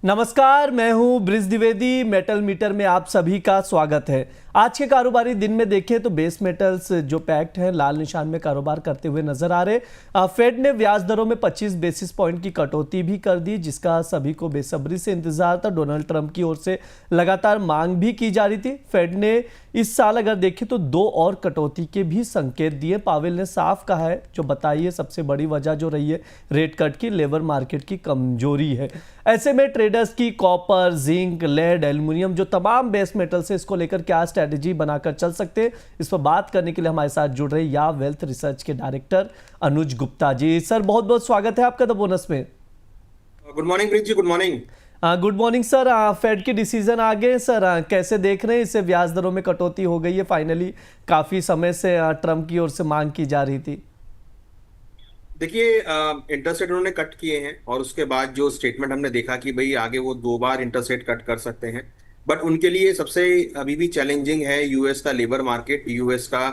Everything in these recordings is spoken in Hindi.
नमस्कार, मैं हूं ब्रिज द्विवेदी। मेटल मीटर में आप सभी का स्वागत है। आज के कारोबारी दिन में देखें तो बेस मेटल्स जो पैक्ट हैं लाल निशान में कारोबार करते हुए नजर आ रहे। फेड ने ब्याज दरों में 25 बेसिस पॉइंट की कटौती भी कर दी, जिसका सभी को बेसब्री से इंतजार था। डोनाल्ड ट्रंप की ओर से लगातार मांग भी की जा रही थी। फेड ने इस साल अगर देखें तो 2 और कटौती के भी संकेत दिए। पावेल ने साफ कहा है, जो बताइए सबसे बड़ी वजह जो रही है रेट कट की, लेबर मार्केट की कमजोरी है। ऐसे में ट्रेडर्स की कॉपर, जिंक, लेड, एल्युमिनियम जो तमाम बेस मेटल से इसको लेकर क्या स्ट्रेटेजी बनाकर चल सकते हैं, इस पर बात करने के लिए हमारे साथ जुड़ रहे या वेल्थ रिसर्च के डायरेक्टर अनुज गुप्ता जी। सर, बहुत बहुत स्वागत है आपका द बोनस में। Good morning Preet ji. Good morning. Good morning sir. Fed के डिसीजन आ गए सर, कैसे देख रहे हैं इसे? ब्याज दरों में कटौती हो गई है फाइनली, काफी समय से ट्रंप की ओर से मांग की जा रही थी। देखिए, इंटरेस्ट रेट उन्होंने कट किए हैं और उसके बाद जो स्टेटमेंट हमने देखा कि भाई आगे वो 2 बार इंटरेस्ट रेट कट कर सकते हैं। बट उनके लिए सबसे अभी भी चैलेंजिंग है यूएस का लेबर मार्केट, यूएस का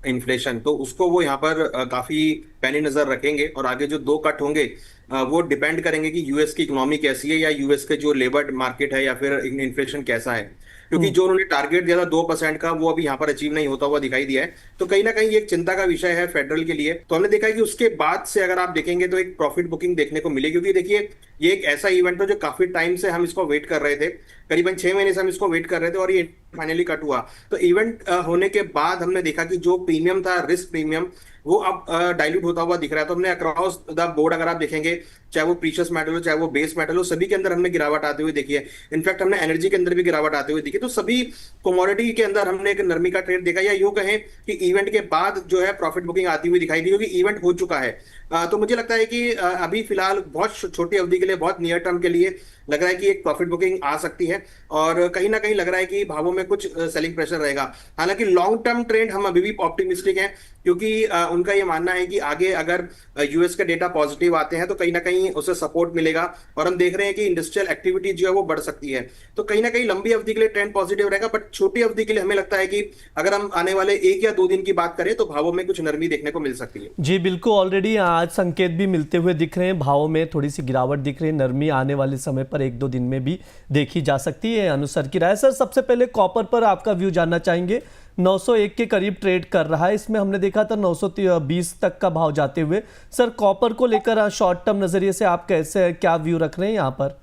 इन्फ्लेशन। तो उसको वो यहाँ पर काफी पैनी नजर रखेंगे और आगे जो 2 कट होंगे वो डिपेंड करेंगे कि यूएस की इकोनॉमी कैसी है या यूएस के जो लेबर मार्केट है या फिर इन्फ्लेशन कैसा है। क्योंकि जो उन्होंने टारगेट दिया था 2% का, वो अभी यहाँ पर अचीव नहीं होता हुआ दिखाई दिया है। तो कहीं ना कहीं ये एक चिंता का विषय है फेडरल के लिए। तो हमने देखा है कि उसके बाद से अगर आप देखेंगे तो एक प्रॉफिट बुकिंग देखने को मिली, क्योंकि देखिए ये एक ऐसा इवेंट है जो काफी टाइम से हम इसको वेट कर रहे थे। करीबन 6 महीने से हम इसको वेट कर रहे थे और ये फाइनली कट हुआ। तो इवेंट होने के बाद हमने देखा कि जो प्रीमियम था, रिस्क प्रीमियम, वो अब डाइल्यूट होता हुआ दिख रहा है। तो हमने अक्रॉस द बोर्ड अगर आप देखेंगे, चाहे वो प्रीशियस मेटल हो चाहे वो बेस मेटल हो, सभी के अंदर हमने गिरावट आते हुए देखी है। इनफैक्ट हमने एनर्जी के अंदर भी गिरावट आते हुए देखी। तो सभी कमोडिटी के अंदर हमने एक नरमी का ट्रेड देखा, या यूं कहें कि इवेंट के बाद जो है प्रॉफिट बुकिंग आती हुई दिखाई दी, क्योंकि इवेंट हो चुका है। तो मुझे लगता है कि अभी फिलहाल बहुत छोटी अवधि के लिए, बहुत नियर टर्म के लिए लग रहा है कि एक प्रॉफिट बुकिंग आ सकती है और कहीं ना कहीं लग रहा है कि भावों में कुछ सेलिंग प्रेशर रहेगा। हालांकि लॉन्ग टर्म ट्रेंड हम अभी भी ऑप्टिमिस्टिक हैं, क्योंकि उनका ये मानना है कि आगे अगर यूएस के डेटा पॉजिटिव आते हैं तो कहीं ना कहीं उसे सपोर्ट मिलेगा और हम देख रहे हैं कि इंडस्ट्रियल एक्टिविटी जो है वो बढ़ सकती है। तो कहीं ना कहीं लंबी अवधि के लिए ट्रेंड पॉजिटिव रहेगा। बट छोटी अवधि के लिए हमें लगता है कि अगर हम आने वाले 1 या 2 दिन की बात करें तो भावों में कुछ नरमी देखने को मिल सकती है। जी बिल्कुल, ऑलरेडी आज संकेत भी मिलते हुए दिख रहे हैं, भावों में थोड़ी सी गिरावट दिख रही है। नरमी आने वाले समय पर 1-2 दिन में भी देखी जा सकती है। अनुसर की राय। सर, सबसे पहले कॉपर पर आपका व्यू जानना चाहेंगे। 901 के करीब ट्रेड कर रहा है, इसमें हमने देखा था 920 तक का भाव जाते हुए। सर, कॉपर को लेकर शॉर्ट टर्म नजरिए से आप कैसे, क्या व्यू रख रहे हैं यहाँ पर?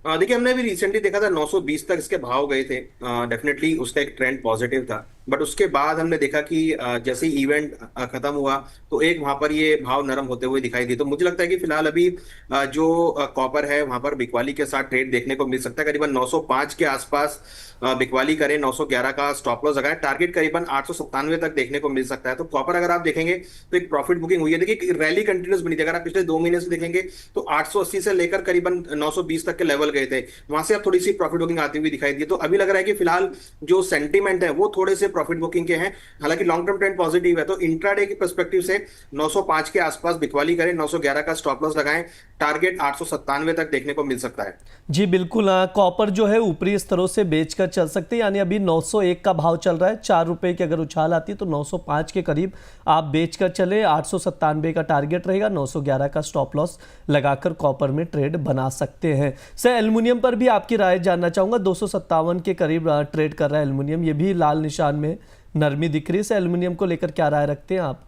देखिए, हमने अभी रिसेंटली देखा था 920 तक इसके भाव गए थे। डेफिनेटली उसका एक ट्रेंड पॉजिटिव था। बट उसके बाद हमने देखा कि जैसे ही इवेंट खत्म हुआ तो एक वहां पर ये भाव नरम होते हुए दिखाई दिए। तो मुझे लगता है कि फिलहाल अभी जो कॉपर है वहां पर बिकवाली के साथ ट्रेड देखने को मिल सकता है। करीबन 905 के आसपास बिकवाली करें, 911 का स्टॉप लॉस लगाए, टारगेट करीबन 897 तक देखने को मिल सकता है। तो कॉपर अगर आप देखेंगे तो एक प्रॉफिट बुकिंग हुई है। देखिए, रैली कंटिन्यूस बनी थी। अगर आप पिछले 2 महीने से देखेंगे तो 880 से लेकर करीबन 920 तक के लेवल गए थे, वहां से अब थोड़ी सी प्रॉफिट बुकिंग आती हुई दिखाई दी। तो अभी लग रहा है कि फिलहाल जो सेंटीमेंट है वो थोड़े से प्रॉफिट बुकिंग के हैं। हालांकि लॉन्ग टर्म ट्रेंड पॉजिटिव है। तो इंट्राडे के पर्सपेक्टिव से 905 के आसपास बिकवाली करें, 911 का स्टॉप लॉस लगाएं, टारगेट 897 तक देखने को मिल सकता है। जी बिल्कुल, कॉपर जो है ऊपरी स्तरों से बेचकर चल सकते हैं, यानी अभी 901 का भाव चल रहा है। 4 रुपए की अगर उछाल आती है तो 905 के करीब आप बेचकर चले। 897 का टारगेट रहेगा, 911 का स्टॉप लॉस लगाकर कॉपर में ट्रेड बना सकते हैं। सर, एल्युमिनियम पर भी आपकी राय जानना चाहूंगा। 257 के करीब ट्रेड कर रहा है एल्युमिनियम, ये भी लाल निशान में नरमी दिख रही है। एल्युमिनियम को लेकर क्या राय रखते हैं आप?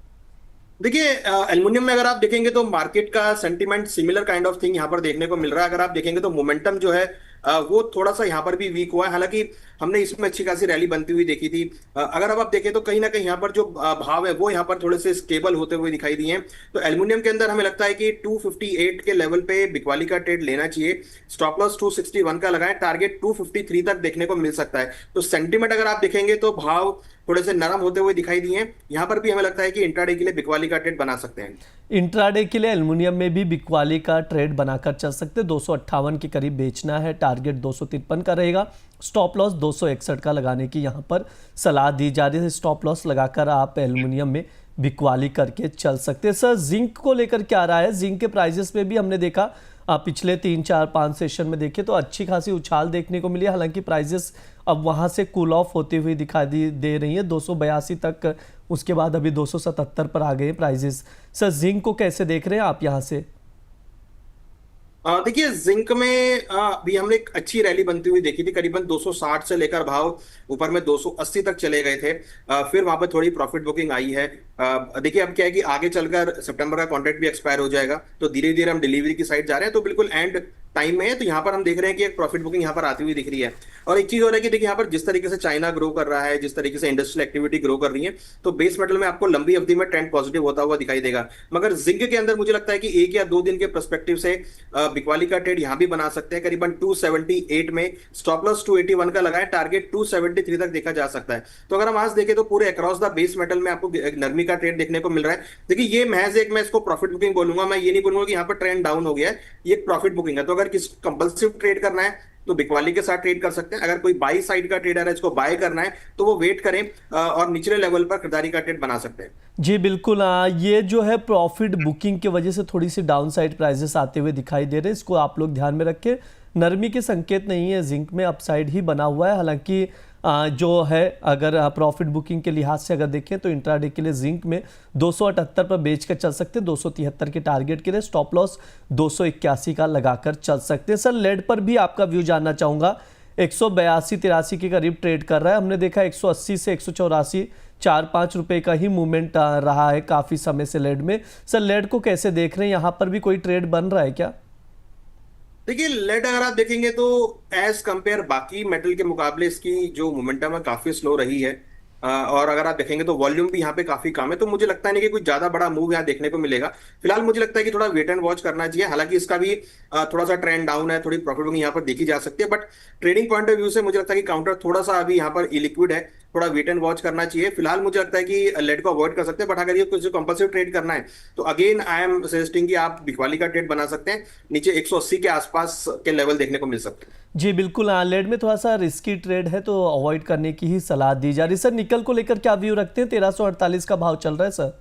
देखिए, एल्युमिनियम में अगर आप देखेंगे तो मार्केट का sentiment similar kind of thing यहाँ पर देखने को मिल रहा है। अगर आप देखेंगे तो मोमेंटम जो है वो थोड़ा सा यहाँ पर भी वीक हुआ है। हालांकि हमने इसमें अच्छी खासी रैली बनती हुई देखी थी। अगर अब आप देखें तो कहीं ना कहीं यहाँ पर जो भाव है वो यहाँ पर थोड़े से स्टेबल होते हुए दिखाई दिए हैं। तो एल्युमिनियम के अंदर हमें लगता है कि 258 के लेवल पे बिकवाली का ट्रेड लेना चाहिए। स्टॉप लॉस 261 का लगाएं, टारगेट 253 तक देखने को मिल सकता है। तो सेंटीमेंट अगर आप देखेंगे तो भाव थोड़े से नरम होते हुए दिखाई दिए हैं। यहाँ पर भी हमें लगता है कि इंट्राडे के लिए बिकवाली का ट्रेड बना सकते हैं। इंट्राडे के लिए एल्युमिनियम में भी बिकवाली का ट्रेड बनाकर चल सकते हैं। 258 के करीब बेचना है, टारगेट 253 का रहेगा, स्टॉप लॉस 261 का लगाने की यहाँ पर सलाह दी जा रही है। स्टॉप लॉस लगाकर आप एल्युमिनियम में बिकवाली करके चल सकते हैं। सर, जिंक को लेकर क्या रहा है? जिंक के प्राइजेस में भी हमने देखा पिछले 3-4-5 सेशन में देखे तो अच्छी खासी उछाल देखने को मिली। हालांकि प्राइजेस अब वहां से कूल ऑफ होती हुई दिखाई दे रही है 282 तक, उसके बाद अभी 277 पर आ गए प्राइजेस। सर, जिंक को कैसे देख रहे हैं आप यहाँ से? देखिए जिंक में अभी हमने एक अच्छी रैली बनती हुई देखी थी, करीबन 260 से लेकर भाव ऊपर में 280 तक चले गए थे। फिर वहां पर थोड़ी प्रॉफिट बुकिंग आई है। देखिए अब क्या है कि आगे चलकर सितंबर का कॉन्ट्रैक्ट भी एक्सपायर हो जाएगा, तो धीरे धीरे हम डिलीवरी की साइड जा रहे हैं, तो बिल्कुल एंड टाइम में है। तो यहाँ पर हम देख रहे हैं कि एक प्रॉफिट बुकिंग यहाँ पर आती हुई दिख रही है। और एक चीज हो रहा है कि देखिए यहाँ पर जिस तरीके से चाइना ग्रो कर रहा है, जिस तरीके से इंडस्ट्रियल एक्टिविटी ग्रो कर रही है, तो बेस मेटल में आपको लंबी अवधि में ट्रेंड पॉजिटिव होता हुआ दिखाई देगा। मगर जिंक के अंदर मुझे लगता है कि 1 या 2 दिन के पर्सपेक्टिव से बिकवाली का ट्रेड यहां भी बना सकते हैं। करीबन 278 में स्टॉप लॉस 281 का लगाए, टारगेट 273 तक देखा जा सकता है। तो अगर हम आज देखें तो पूरे अक्रॉस द बेस मेटल में आपको एक नरमी का ट्रेड देखने को मिल रहा है। देखिए ये महज एक, मैं इसको प्रॉफिट बुकिंग बोलूंगा, मैं ये नहीं बोलूंगा कि यहाँ पर ट्रेंड डाउन हो गया है। ये एक प्रॉफिट बुकिंग है। तो अगर किसी कंपल्सिव ट्रेड करना है तो बिकवाली के साथ ट्रेड कर सकते हैं। अगर कोई बाई साइड का ट्रेडर है, इसको बाय करना है, तो वो वेट करें और निचले लेवल पर खरीदारी का ट्रेड बना सकते हैं। जी बिल्कुल, ये जो है प्रॉफिट बुकिंग की वजह से थोड़ी सी डाउन साइड प्राइजेस आते हुए दिखाई दे रहे हैं, इसको आप लोग ध्यान में रखें। नरमी के संकेत नहीं है, जिंक में अपसाइड ही बना हुआ है। हालांकि जो है अगर प्रॉफिट बुकिंग के लिहाज से अगर देखें तो इंट्राडे के लिए जिंक में 278 पर बेच कर चल सकते हैं, 273 के टारगेट के लिए स्टॉप लॉस 281 का लगाकर चल सकते हैं। सर लेड पर भी आपका व्यू जानना चाहूँगा, 182-83 के करीब ट्रेड कर रहा है। हमने देखा 180 से 184 4-5 रुपए का ही मूवमेंट रहा है काफ़ी समय से लेड में। सर लेड को कैसे देख रहे हैं, यहाँ पर भी कोई ट्रेड बन रहा है क्या? देखिए लेड अगर आप देखेंगे तो एज कंपेयर बाकी मेटल के मुकाबले इसकी जो मोमेंटम है काफी स्लो रही है। और अगर आप देखेंगे तो वॉल्यूम भी यहाँ पे काफी कम है, तो मुझे लगता नहीं कि कोई ज्यादा बड़ा मूव यहाँ देखने को मिलेगा। फिलहाल मुझे लगता है कि थोड़ा वेट एंड वॉच करना चाहिए। हालांकि इसका भी थोड़ा सा ट्रेंड डाउन है, थोड़ी प्रॉफिट बुकिंग यहाँ पर देखी जा सकती है, but trading point of view से मुझे लगता है कि काउंटर थोड़ा सा अभी यहाँ पर इलिक्विड है, थोड़ा वेट एंड वॉच करना चाहिए। फिलहाल मुझे लगता है कि लेड को अवॉइड कर सकते हैं, बट अगर ये कुछ कंपल्सिव ट्रेड करना है तो अगेन आई एम सजेस्टिंग कि आप बिकवाली का ट्रेड बना सकते हैं। नीचे 180 के आसपास के लेवल देखने को मिल सकते हैं। जी बिल्कुल, लेड में थोड़ा सा रिस्की ट्रेड है तो अवॉइड करने की ही सलाह दी जा रही है। सर निकल को लेकर क्या व्यू रखते हैं, 1348 का भाव चल रहा है सर?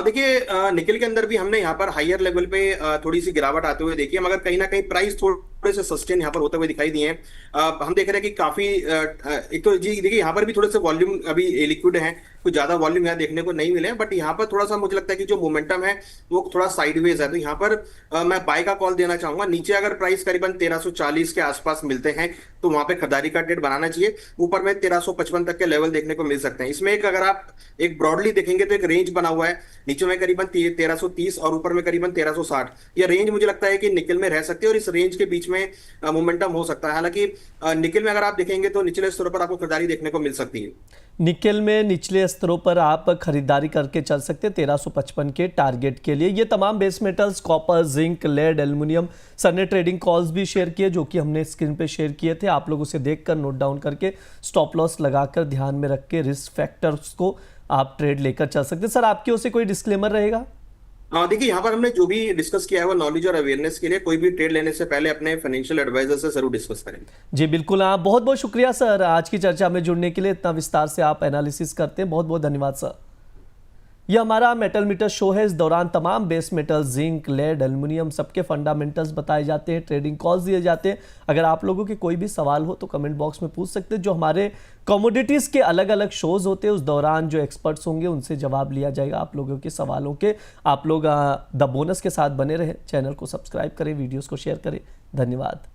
देखिए निकेल के अंदर भी हमने यहाँ पर हायर लेवल पे थोड़ी सी गिरावट आते हुए देखी है, मगर कहीं ना कहीं प्राइस थोड़े से सस्टेन यहाँ पर होते हुए दिखाई दिए हैं। हम देख रहे हैं कि काफी एक तो जी देखिए यहाँ पर भी थोड़े से वॉल्यूम अभी लिक्विड है, कुछ ज्यादा वॉल्यूम यहाँ देखने को नहीं मिले हैं, बट यहाँ पर थोड़ा सा मुझे लगता है कि जो मोमेंटम है वो थोड़ा साइडवेज है। तो यहाँ पर मैं बाय का कॉल देना चाहूंगा। नीचे अगर प्राइस करीबन 1340 के आसपास मिलते हैं तो वहां पे खरीदारी का ट्रेड बनाना चाहिए। ऊपर में 1355 तक के लेवल देखने को मिल सकते हैं। इसमें एक अगर आप एक ब्रॉडली देखेंगे तो एक रेंज बना हुआ है, नीचे में करीबन 1330 और ऊपर में करीबन 1360। ये रेंज मुझे लगता है कि निकल में रह सकती है और इस रेंज के बीच में मोमेंटम हो सकता है। हालांकि निकल में अगर आप देखेंगे तो निचले स्तरों पर आपको खरीदारी देखने को मिल सकती है। निकेल में निचले स्तरों पर आप खरीदारी करके चल सकते हैं 1355 के टारगेट के लिए। ये तमाम base metals copper, zinc, lead, aluminium sir ने ट्रेडिंग कॉल्स भी शेयर किए जो कि हमने स्क्रीन पे शेयर किए थे। आप लोग उसे देखकर नोट डाउन करके स्टॉप लॉस लगाकर ध्यान में रख के रिस्क फैक्टर्स को आप ट्रेड लेकर चल सकते हैं। सर आपकी ओर से कोई डिस्क्लेमर रहेगा? देखिए यहाँ पर हमने जो भी डिस्कस किया है वो नॉलेज और अवेयरनेस के लिए, कोई भी ट्रेड लेने से पहले अपने फाइनेंशियल एडवाइजर से जरूर डिस्कस करें। जी बिल्कुल, आप बहुत बहुत शुक्रिया सर आज की चर्चा में जुड़ने के लिए, इतना विस्तार से आप एनालिसिस करते हैं, बहुत बहुत धन्यवाद सर। यह हमारा मेटल मीटर शो है। इस दौरान तमाम base metal, zinc, lead, aluminium सबके फंडामेंटल्स बताए जाते हैं, ट्रेडिंग कॉल्स दिए जाते हैं। अगर आप लोगों के कोई भी सवाल हो तो कमेंट बॉक्स में पूछ सकते हैं। जो हमारे कमोडिटीज़ के अलग अलग शोज होते हैं उस दौरान जो एक्सपर्ट्स होंगे उनसे जवाब लिया जाएगा आप लोगों के सवालों के। आप लोग द बोनस के साथ बने रहें, चैनल को सब्सक्राइब करें, वीडियोज़ को शेयर करें। धन्यवाद।